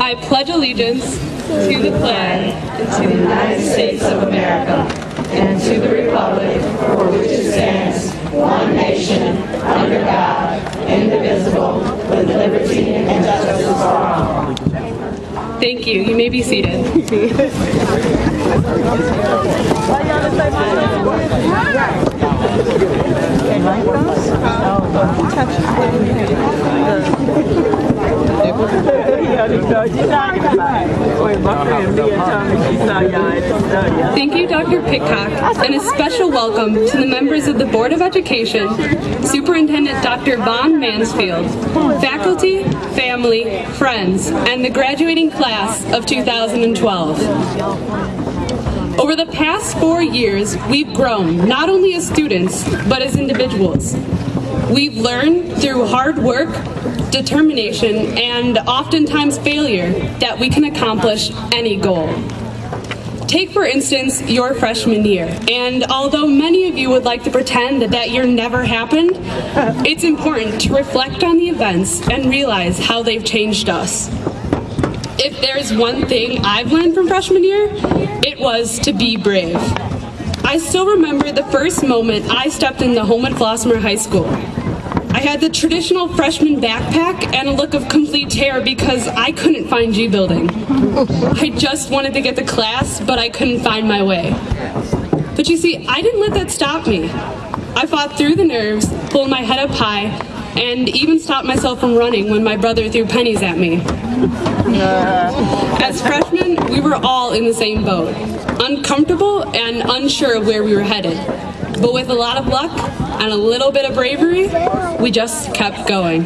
I pledge allegiance to the flag and to the United States of America and to the republic for which it stands, one nation, under God, indivisible, with liberty and justice for all. Thank you. You may be seated. Thank you, Dr. Pitcock, and a special welcome to the members of the Board of Education, Superintendent Dr. Vaughn Mansfield, faculty, family, friends, and the graduating class of 2012. Over the past 4 years, we've grown, not only as students, but as individuals. We've learned through hard work, determination, and oftentimes failure that we can accomplish any goal. Take, for instance, your freshman year, and although many of you would like to pretend that that year never happened, it's important to reflect on the events and realize how they've changed us. If there's one thing I've learned from freshman year, it was to be brave. I still remember the first moment I stepped in the home at Flossmoor High School. I had the traditional freshman backpack and a look of complete terror because I couldn't find G Building. I just wanted to get to class, but I couldn't find my way. But you see, I didn't let that stop me. I fought through the nerves, pulled my head up high, and even stopped myself from running when my brother threw pennies at me. As freshmen, we were all in the same boat, uncomfortable and unsure of where we were headed. But with a lot of luck and a little bit of bravery, we just kept going.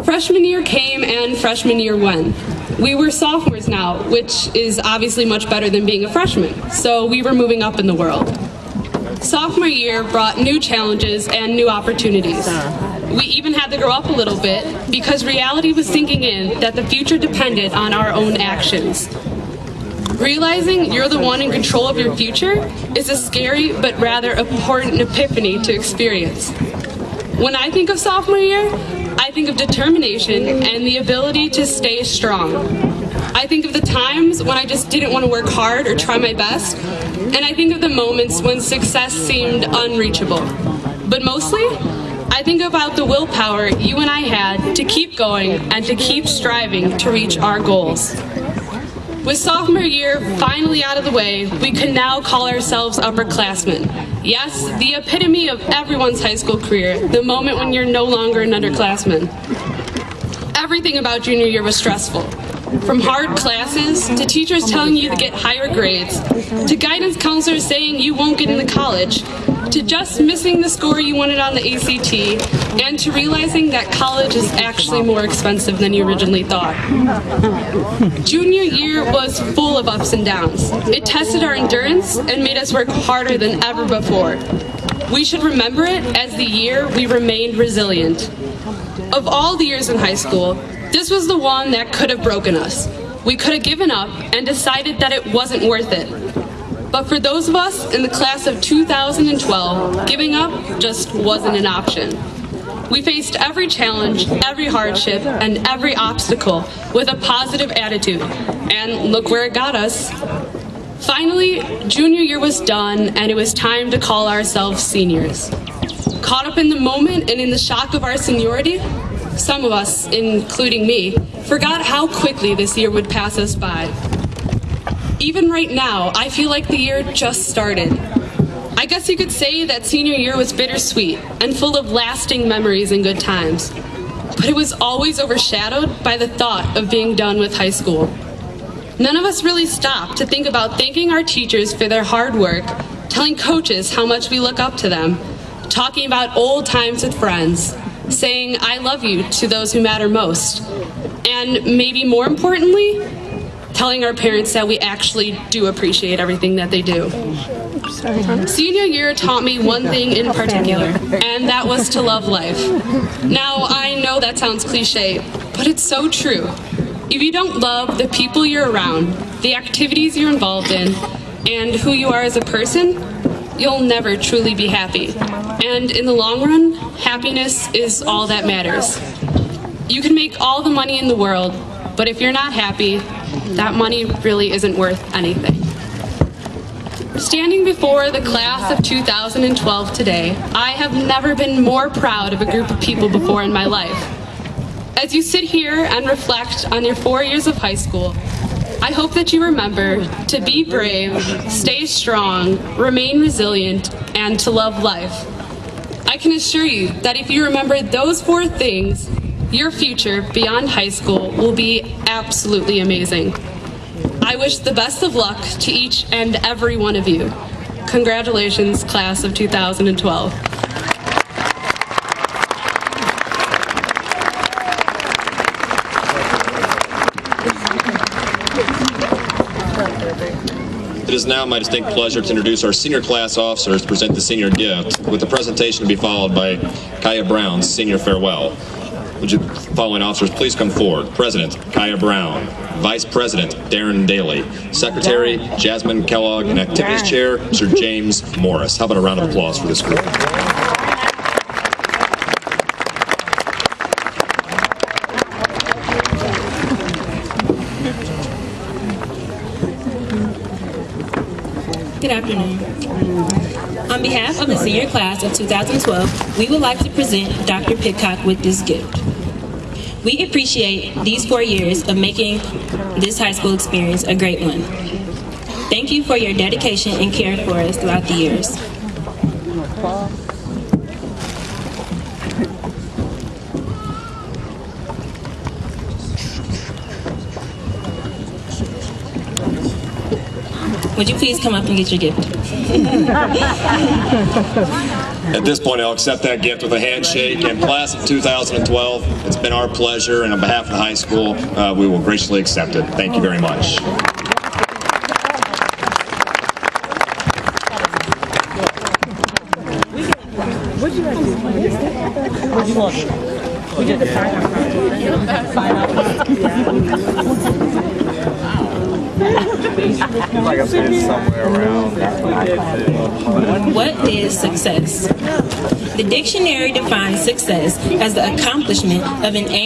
Freshman year came and freshman year went. We were sophomores now, which is obviously much better than being a freshman, so we were moving up in the world. Sophomore year brought new challenges and new opportunities. We even had to grow up a little bit because reality was sinking in that the future depended on our own actions. Realizing you're the one in control of your future is a scary but rather important epiphany to experience. When I think of sophomore year, I think of determination and the ability to stay strong. I think of the times when I just didn't want to work hard or try my best, and I think of the moments when success seemed unreachable. But mostly, I think about the willpower you and I had to keep going and to keep striving to reach our goals. With sophomore year finally out of the way, we can now call ourselves upperclassmen. Yes, the epitome of everyone's high school career, the moment when you're no longer an underclassman. Everything about junior year was stressful. From hard classes, to teachers telling you to get higher grades, to guidance counselors saying you won't get into college, to just missing the score you wanted on the ACT, and to realizing that college is actually more expensive than you originally thought. Junior year was full of ups and downs. It tested our endurance and made us work harder than ever before. We should remember it as the year we remained resilient. Of all the years in high school, this was the one that could have broken us. We could have given up and decided that it wasn't worth it. But for those of us in the class of 2012, giving up just wasn't an option. We faced every challenge, every hardship, and every obstacle with a positive attitude, and look where it got us. Finally, junior year was done, and it was time to call ourselves seniors. Caught up in the moment and in the shock of our seniority, some of us, including me, forgot how quickly this year would pass us by. Even right now, I feel like the year just started. I guess you could say that senior year was bittersweet and full of lasting memories and good times. But it was always overshadowed by the thought of being done with high school. None of us really stopped to think about thanking our teachers for their hard work, telling coaches how much we look up to them, talking about old times with friends, saying I love you to those who matter most, and maybe more importantly, telling our parents that we actually do appreciate everything that they do. Senior year taught me one thing in particular, and that was to love life. Now, I know that sounds cliche, but it's so true. If you don't love the people you're around, the activities you're involved in, and who you are as a person, you'll never truly be happy. And in the long run, happiness is all that matters. You can make all the money in the world, but if you're not happy, that money really isn't worth anything. Standing before the class of 2012 today, I have never been more proud of a group of people before in my life. As you sit here and reflect on your 4 years of high school, I hope that you remember to be brave, stay strong, remain resilient, and to love life. I can assure you that if you remember those 4 things, your future beyond high school will be absolutely amazing. I wish the best of luck to each and every one of you. Congratulations, class of 2012. It is now my distinct pleasure to introduce our senior class officers to present the senior gift, with the presentation to be followed by Kaya Brown's senior farewell. Would you following officers please come forward? President Kaya Brown, Vice President Darren Daly, Secretary Jasmine Kellogg, and Activities Chair Sir James Morris. How about a round of applause for this group? Good afternoon. On behalf of the senior class of 2012, we would like to present Dr. Pitcock with this gift. We appreciate these 4 years of making this high school experience a great one. Thank you for your dedication and care for us throughout the years. Would you please come up and get your gift? At this point, I'll accept that gift with a handshake. And class of 2012, it's been our pleasure, and on behalf of the high school, we will graciously accept it. Thank you very much. What is success? The dictionary defines success as the accomplishment of an aim